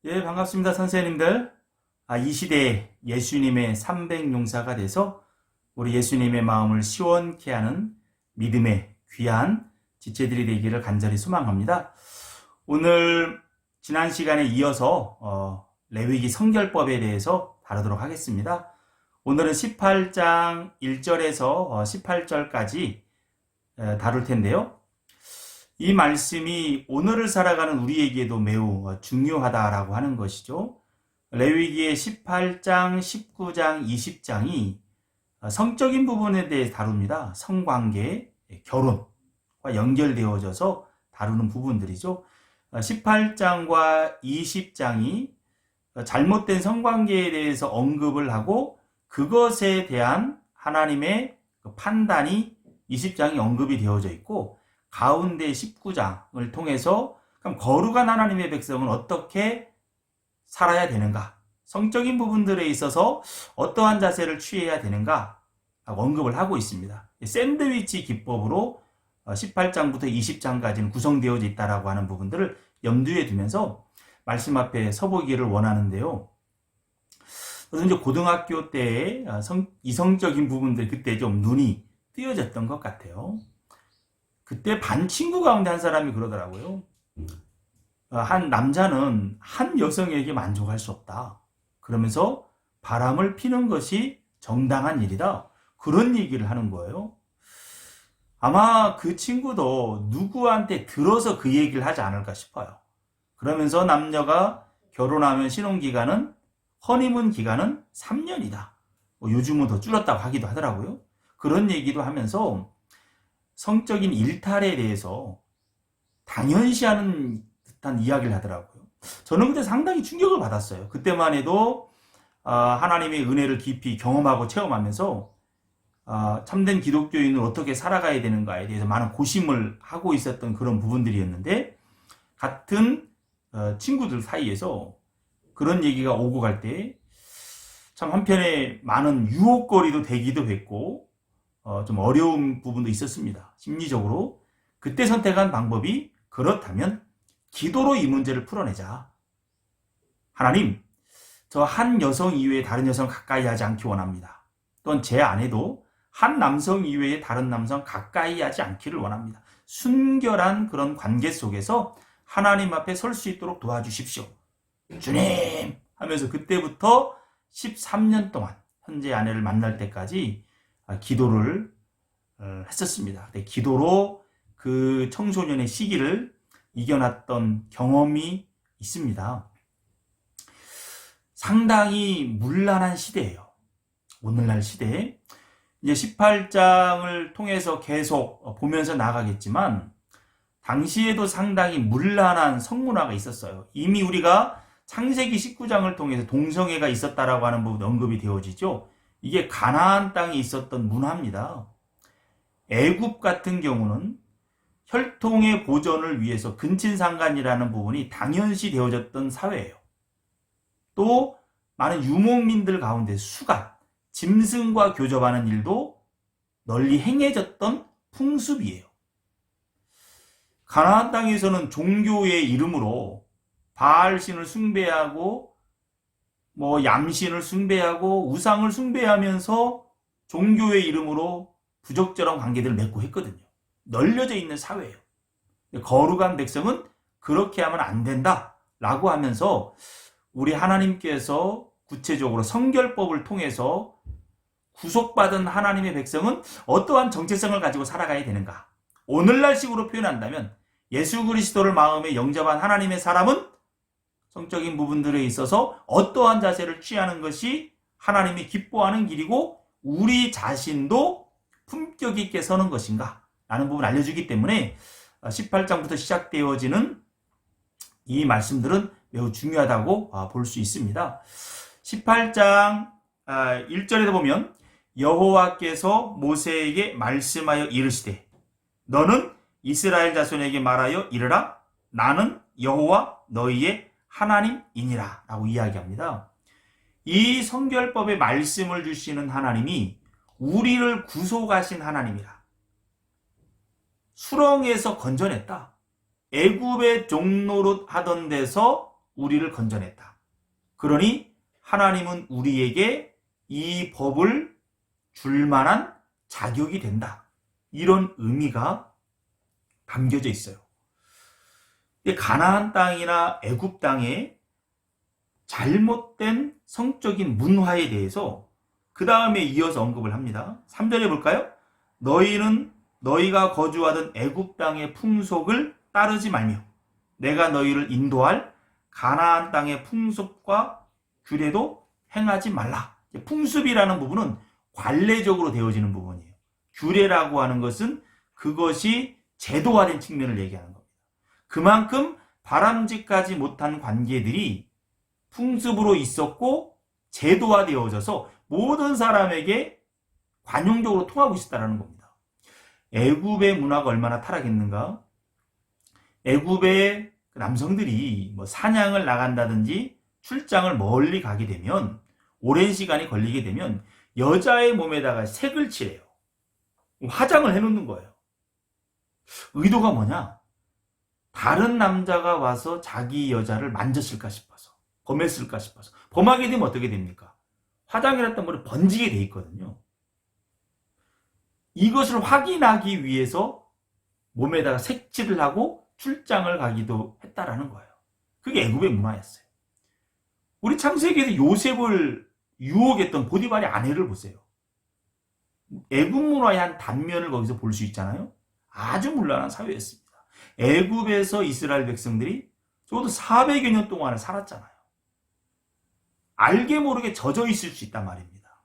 예, 반갑습니다, 선생님들. 이 시대에 예수님의 300용사가 돼서 우리 예수님의 마음을 시원케 하는 믿음의 귀한 지체들이 되기를 간절히 소망합니다. 오늘 지난 시간에 이어서 레위기 성결법에 대해서 다루도록 하겠습니다. 오늘은 18장 1절에서 18절까지 다룰 텐데요. 이 말씀이 오늘을 살아가는 우리에게도 매우 중요하다라고 하는 것이죠. 레위기의 18장, 19장, 20장이 성적인 부분에 대해 다룹니다. 성관계, 결혼과 연결되어져서 다루는 부분들이죠. 18장과 20장이 잘못된 성관계에 대해서 언급을 하고 그것에 대한 하나님의 판단이 20장이 언급이 되어져 있고, 가운데 19장을 통해서 그럼 거룩한 하나님의 백성은 어떻게 살아야 되는가, 성적인 부분들에 있어서 어떠한 자세를 취해야 되는가 언급을 하고 있습니다. 샌드위치 기법으로 18장부터 20장까지는 구성되어져 있다라고 하는 부분들을 염두에 두면서 말씀 앞에 서보기를 원하는데요. 저도 이제 고등학교 때 이성적인 부분들 그때 좀 눈이 뜨여졌던 것 같아요. 그때 반 친구 가운데 한 사람이 그러더라고요. 한 남자는 한 여성에게 만족할 수 없다. 그러면서 바람을 피는 것이 정당한 일이다. 그런 얘기를 하는 거예요. 아마 그 친구도 누구한테 들어서 그 얘기를 하지 않을까 싶어요. 그러면서 남녀가 결혼하면 신혼기간은, 허니문 기간은 3년이다. 요즘은 더 줄었다고 하기도 하더라고요. 그런 얘기도 하면서 성적인 일탈에 대해서 당연시하는 듯한 이야기를 하더라고요. 저는 그때 상당히 충격을 받았어요. 그때만 해도 하나님의 은혜를 깊이 경험하고 체험하면서 참된 기독교인은 어떻게 살아가야 되는가에 대해서 많은 고심을 하고 있었던 그런 부분들이었는데, 같은 친구들 사이에서 그런 얘기가 오고 갈 때 참 한편에 많은 유혹거리도 되기도 했고 좀 어려운 부분도 있었습니다. 심리적으로. 그때 선택한 방법이, 그렇다면 기도로 이 문제를 풀어내자. 하나님, 저 한 여성 이외에 다른 여성 가까이 하지 않기 원합니다. 또한 제 아내도 한 남성 이외에 다른 남성 가까이 하지 않기를 원합니다. 순결한 그런 관계 속에서 하나님 앞에 설 수 있도록 도와주십시오. 주님! 하면서 그때부터 13년 동안 현재 아내를 만날 때까지 기도를 했었습니다. 기도로 그 청소년의 시기를 이겨놨던 경험이 있습니다. 상당히 문란한 시대예요. 오늘날 시대에. 이제 18장을 통해서 계속 보면서 나가겠지만, 당시에도 상당히 문란한 성문화가 있었어요. 이미 우리가 창세기 19장을 통해서 동성애가 있었다라고 하는 부분 언급이 되어지죠. 이게 가나안 땅에 있었던 문화입니다. 애굽 같은 경우는 혈통의 보존을 위해서 근친상간이라는 부분이 당연시 되어졌던 사회예요. 또 많은 유목민들 가운데 수간, 짐승과 교접하는 일도 널리 행해졌던 풍습이에요. 가나안 땅에서는 종교의 이름으로 바알신을 숭배하고 얌신을 숭배하고 우상을 숭배하면서 종교의 이름으로 부적절한 관계들을 맺고 했거든요. 널려져 있는 사회예요. 거룩한 백성은 그렇게 하면 안 된다라고 하면서 우리 하나님께서 구체적으로 성결법을 통해서 구속받은 하나님의 백성은 어떠한 정체성을 가지고 살아가야 되는가. 오늘날식으로 표현한다면 예수 그리스도를 마음에 영접한 하나님의 사람은 성적인 부분들에 있어서 어떠한 자세를 취하는 것이 하나님이 기뻐하는 길이고, 우리 자신도 품격 있게 서는 것인가 라는 부분을 알려주기 때문에 18장부터 시작되어지는 이 말씀들은 매우 중요하다고 볼 수 있습니다. 18장 1절에도 보면, 여호와께서 모세에게 말씀하여 이르시되 너는 이스라엘 자손에게 말하여 이르라, 나는 여호와 너희의 하나님이니라 라고 이야기합니다. 이 성결법의 말씀을 주시는 하나님이 우리를 구속하신 하나님이라. 수렁에서 건져냈다. 애굽의 종노릇 하던 데서 우리를 건져냈다. 그러니 하나님은 우리에게 이 법을 줄 만한 자격이 된다. 이런 의미가 담겨져 있어요. 가나안 땅이나 애굽 땅의 잘못된 성적인 문화에 대해서 그 다음에 이어서 언급을 합니다. 3절에 볼까요? 너희는 너희가 거주하던 애굽 땅의 풍속을 따르지 말며 내가 너희를 인도할 가나안 땅의 풍습과 규례도 행하지 말라. 풍습이라는 부분은 관례적으로 되어지는 부분이에요. 규례라고 하는 것은 그것이 제도화된 측면을 얘기하는 겁니다. 그만큼 바람직하지 못한 관계들이 풍습으로 있었고 제도화되어져서 모든 사람에게 관용적으로 통하고 있었다는 겁니다. 애굽의 문화가 얼마나 타락했는가? 애굽의 남성들이 사냥을 나간다든지 출장을 멀리 가게 되면 오랜 시간이 걸리게 되면 여자의 몸에다가 색을 칠해요. 화장을 해놓는 거예요. 의도가 뭐냐? 다른 남자가 와서 자기 여자를 만졌을까 싶어서, 범했을까 싶어서. 범하게 되면 어떻게 됩니까? 화장이랬던 머리 번지게 돼 있거든요. 이것을 확인하기 위해서 몸에다가 색칠을 하고 출장을 가기도 했다라는 거예요. 그게 애굽의 문화였어요. 우리 창세기에서 요셉을 유혹했던 보디발의 아내를 보세요. 애굽 문화의 한 단면을 거기서 볼 수 있잖아요. 아주 문란한 사회였습니다. 애굽에서 이스라엘 백성들이 적어도 400여 년 동안을 살았잖아요. 알게 모르게 젖어 있을 수 있단 말입니다.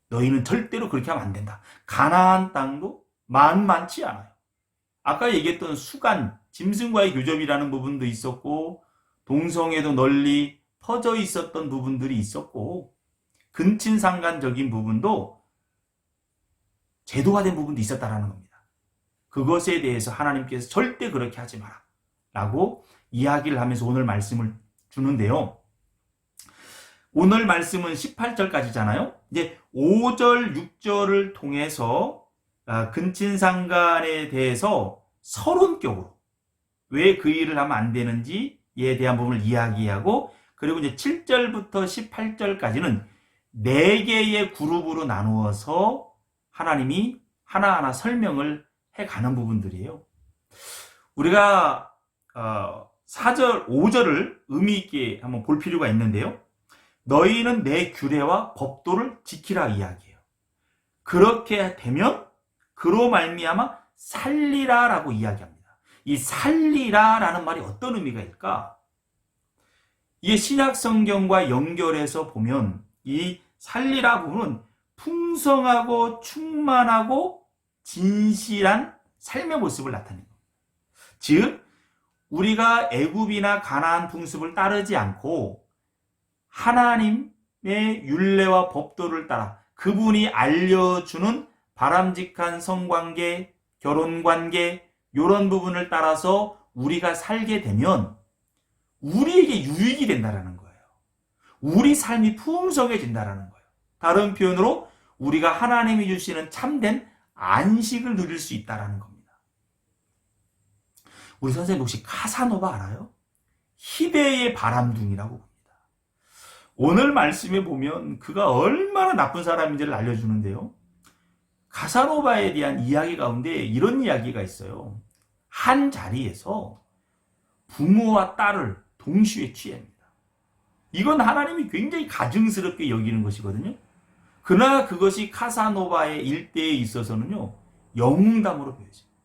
너희는 절대로 그렇게 하면 안 된다. 가나안 땅도 만만치 않아요. 아까 얘기했던 수간, 짐승과의 교접이라는 부분도 있었고 동성애도 널리 퍼져 있었던 부분들이 있었고 근친상간적인 부분도 제도화된 부분도 있었다라는 겁니다. 그것에 대해서 하나님께서 절대 그렇게 하지 마라 라고 이야기를 하면서 오늘 말씀을 주는데요. 오늘 말씀은 18절까지잖아요. 이제 5절, 6절을 통해서 근친상간에 대해서 서론격으로 왜 그 일을 하면 안 되는지에 대한 부분을 이야기하고 그리고 이제 7절부터 18절까지는 4개의 그룹으로 나누어서 하나님이 하나하나 설명을 해가는 부분들이에요. 우리가 4절, 5절을 의미 있게 한번 볼 필요가 있는데요. 너희는 내 규례와 법도를 지키라 이야기해요. 그렇게 되면 그로 말미암아 살리라라고 이야기합니다. 이 살리라라는 말이 어떤 의미가 있을까? 이게 신약 성경과 연결해서 보면 이 살리라 부분은 풍성하고 충만하고 진실한 삶의 모습을 나타냅니다. 즉 우리가 애굽이나 가나안 풍습을 따르지 않고 하나님의 율례와 법도를 따라 그분이 알려주는 바람직한 성관계, 결혼관계 이런 부분을 따라서 우리가 살게 되면 우리에게 유익이 된다는 거예요. 우리 삶이 풍성해진다는 거예요. 다른 표현으로 우리가 하나님이 주시는 참된 안식을 누릴 수 있다는 겁니다. 우리 선생님 혹시 카사노바 알아요? 희대의 바람둥이라고 봅니다. 오늘 말씀에 보면 그가 얼마나 나쁜 사람인지를 알려주는데요. 카사노바에 대한 이야기 가운데 이런 이야기가 있어요. 한 자리에서 부모와 딸을 동시에 취합니다. 이건 하나님이 굉장히 가증스럽게 여기는 것이거든요. 그러나 그것이 카사노바의 일대에 있어서는요, 영웅담으로 보여집니다.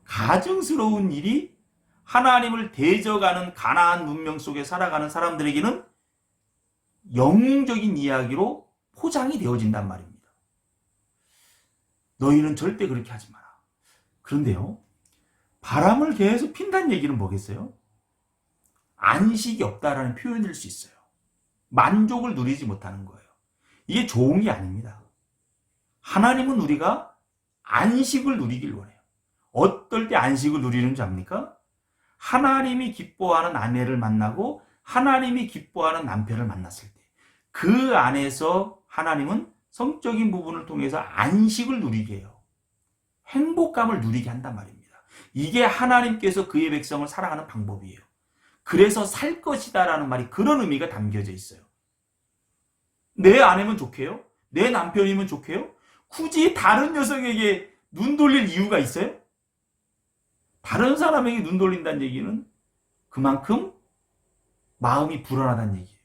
가증스러운 일이 하나님을 대적하는 가나안 문명 속에 살아가는 사람들에게는 영웅적인 이야기로 포장이 되어진단 말입니다. 너희는 절대 그렇게 하지 마라. 그런데요, 바람을 계속 핀다는 얘기는 뭐겠어요? 안식이 없다라는 표현일 수 있어요. 만족을 누리지 못하는 거예요. 이게 좋은 게 아닙니다. 하나님은 우리가 안식을 누리길 원해요. 어떨 때 안식을 누리는 줄 압니까? 하나님이 기뻐하는 아내를 만나고 하나님이 기뻐하는 남편을 만났을 때 그 안에서 하나님은 성적인 부분을 통해서 안식을 누리게 해요. 행복감을 누리게 한단 말입니다. 이게 하나님께서 그의 백성을 사랑하는 방법이에요. 그래서 살 것이다라는 말이 그런 의미가 담겨져 있어요. 내 아내면 좋게요? 내 남편이면 좋게요? 굳이 다른 여성에게 눈 돌릴 이유가 있어요? 다른 사람에게 눈 돌린다는 얘기는 그만큼 마음이 불안하다는 얘기예요.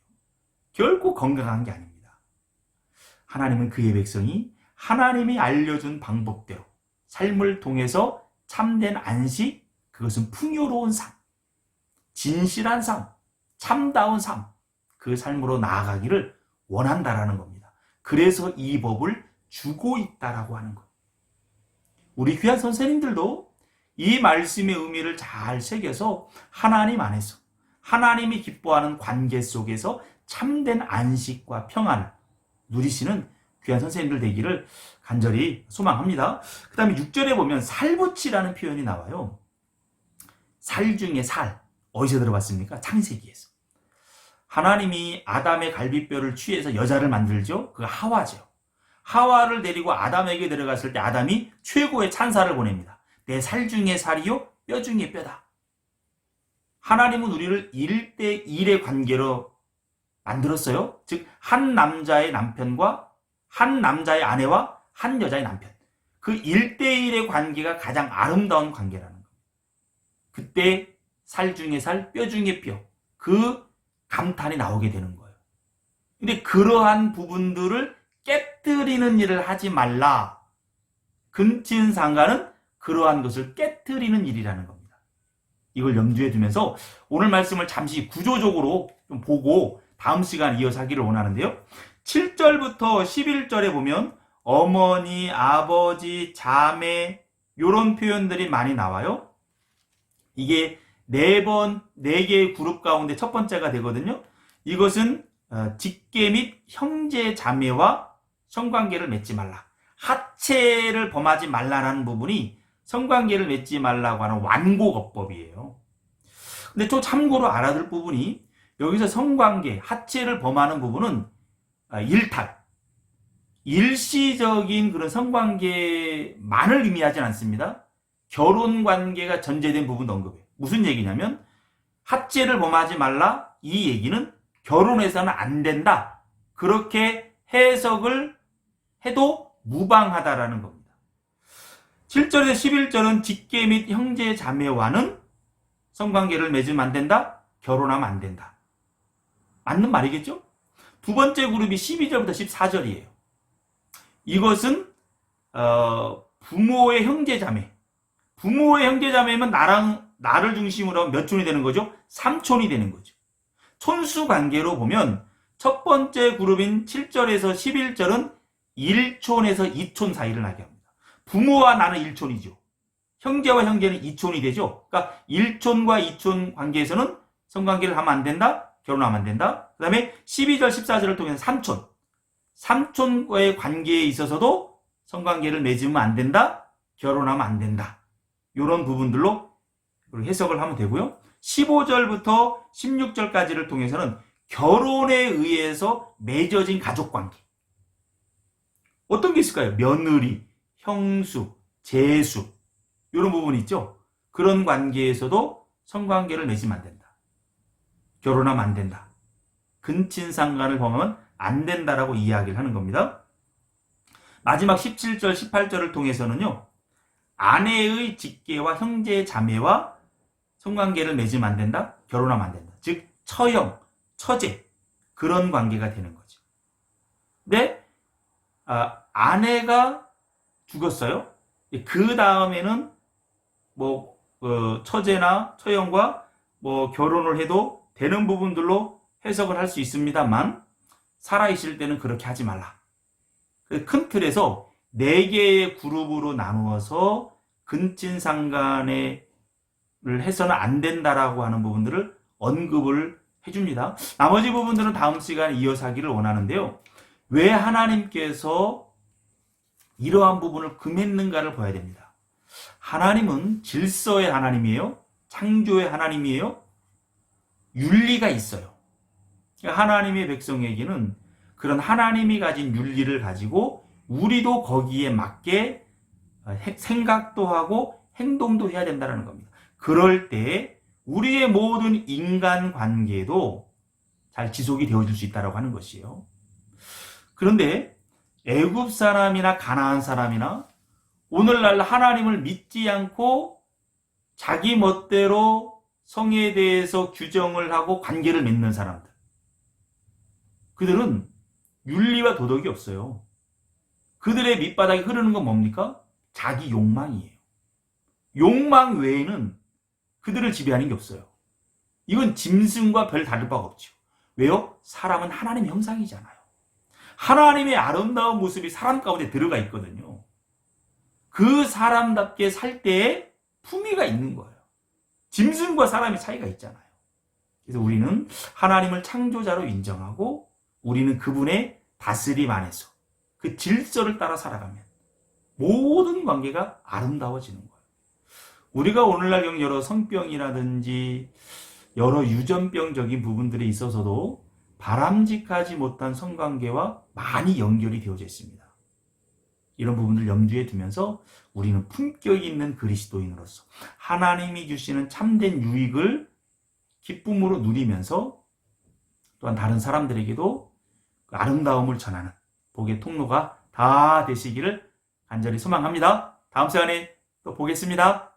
결코 건강한 게 아닙니다. 하나님은 그의 백성이 하나님이 알려준 방법대로 삶을 통해서 참된 안식, 그것은 풍요로운 삶, 진실한 삶, 참다운 삶, 그 삶으로 나아가기를 원한다라는 겁니다. 그래서 이 법을 주고 있다라고 하는 거예요. 우리 귀한 선생님들도 이 말씀의 의미를 잘 새겨서 하나님 안에서 하나님이 기뻐하는 관계 속에서 참된 안식과 평안을 누리시는 귀한 선생님들 되기를 간절히 소망합니다. 그 다음에 6절에 보면 살붙이라는 표현이 나와요. 살 중에 살. 어디서 들어봤습니까? 창세기에서. 하나님이 아담의 갈비뼈를 취해서 여자를 만들죠. 그 하와죠. 하와를 데리고 아담에게 들어갔을 때 아담이 최고의 찬사를 보냅니다. 내 살 중에 살이요, 뼈 중에 뼈다. 하나님은 우리를 1대1의 관계로 만들었어요. 즉, 한 남자의 남편과 한 남자의 아내와 한 여자의 남편. 그 1대1의 관계가 가장 아름다운 관계라는 거예요. 그때 살 중에 살, 뼈 중에 뼈. 그 감탄이 나오게 되는 거예요. 근데 그러한 부분들을 깨뜨리는 일을 하지 말라. 근친상간은 그러한 것을 깨뜨리는 일이라는 겁니다. 이걸 염두에 두면서 오늘 말씀을 잠시 구조적으로 좀 보고 다음 시간 이어서 하기를 원하는데요. 7절부터 11절에 보면 어머니, 아버지, 자매 이런 표현들이 많이 나와요. 이게 4개의 그룹 가운데 첫 번째가 되거든요. 이것은 직계 및 형제 자매와 성관계를 맺지 말라. 하체를 범하지 말라라는 부분이 성관계를 맺지 말라고 하는 완고법이에요. 근데 또 참고로 알아둘 부분이 여기서 성관계, 하체를 범하는 부분은 일탈, 일시적인 그런 성관계만을 의미하진 않습니다. 결혼관계가 전제된 부분도 언급해요. 무슨 얘기냐면 하체를 범하지 말라 이 얘기는 결혼해서는 안 된다. 그렇게 해석을 해도 무방하다라는 겁니다. 7절에서 11절은 직계 및 형제 자매와는 성관계를 맺으면 안 된다. 결혼하면 안 된다. 맞는 말이겠죠? 두 번째 그룹이 12절부터 14절이에요. 이것은 부모의 형제 자매. 부모의 형제 자매면 나를 중심으로 하면 몇 촌이 되는 거죠? 3촌이 되는 거죠. 촌수 관계로 보면 첫 번째 그룹인 7절에서 11절은 1촌에서 2촌 사이를 나게 합니다. 부모와 나는 1촌이죠. 형제와 형제는 2촌이 되죠. 그러니까 1촌과 2촌 관계에서는 성관계를 하면 안 된다. 결혼하면 안 된다. 그 다음에 12절, 14절을 통해서 3촌. 3촌과의 관계에 있어서도 성관계를 맺으면 안 된다. 결혼하면 안 된다. 이런 부분들로 해석을 하면 되고요. 15절부터 16절까지를 통해서는 결혼에 의해서 맺어진 가족관계. 어떤 게 있을까요? 며느리, 형수, 제수 이런 부분이 있죠. 그런 관계에서도 성관계를 맺으면 안 된다. 결혼하면 안 된다. 근친상간을 범하면 안 된다라고 이야기를 하는 겁니다. 마지막 17절, 18절을 통해서는요. 아내의 직계와 형제 자매와 성관계를 맺으면 안 된다. 결혼하면 안 된다. 즉 처형, 처제 그런 관계가 되는 거죠. 근데 아내가 죽었어요. 그 다음에는 처제나 처형과 결혼을 해도 되는 부분들로 해석을 할 수 있습니다만 살아있을 때는 그렇게 하지 말라. 큰 틀에서 4개의 그룹으로 나누어서 근친상간을 해서는 안 된다라고 하는 부분들을 언급을 해줍니다. 나머지 부분들은 다음 시간에 이어서 하기를 원하는데요. 왜 하나님께서 이러한 부분을 금했는가를 봐야 됩니다. 하나님은 질서의 하나님이에요. 창조의 하나님이에요. 윤리가 있어요. 하나님의 백성에게는 그런 하나님이 가진 윤리를 가지고 우리도 거기에 맞게 생각도 하고 행동도 해야 된다는 겁니다. 그럴 때 우리의 모든 인간 관계도 잘 지속이 되어줄 수 있다고 하는 것이에요. 그런데 애굽 사람이나 가나안 사람이나 오늘날 하나님을 믿지 않고 자기 멋대로 성에 대해서 규정을 하고 관계를 맺는 사람들, 그들은 윤리와 도덕이 없어요. 그들의 밑바닥에 흐르는 건 뭡니까? 자기 욕망이에요. 욕망 외에는 그들을 지배하는 게 없어요. 이건 짐승과 별 다를 바가 없죠. 왜요? 사람은 하나님의 형상이잖아요. 하나님의 아름다운 모습이 사람 가운데 들어가 있거든요. 그 사람답게 살 때에 품위가 있는 거예요. 짐승과 사람의 차이가 있잖아요. 그래서 우리는 하나님을 창조자로 인정하고 우리는 그분의 다스림 안에서 그 질서를 따라 살아가면 모든 관계가 아름다워지는 거예요. 우리가 오늘날 여러 성병이라든지 여러 유전병적인 부분들에 있어서도 바람직하지 못한 성관계와 많이 연결이 되어져 있습니다. 이런 부분들 염두에 두면서 우리는 품격 있는 그리스도인으로서 하나님이 주시는 참된 유익을 기쁨으로 누리면서 또한 다른 사람들에게도 그 아름다움을 전하는 복의 통로가 다 되시기를 간절히 소망합니다. 다음 시간에 또 보겠습니다.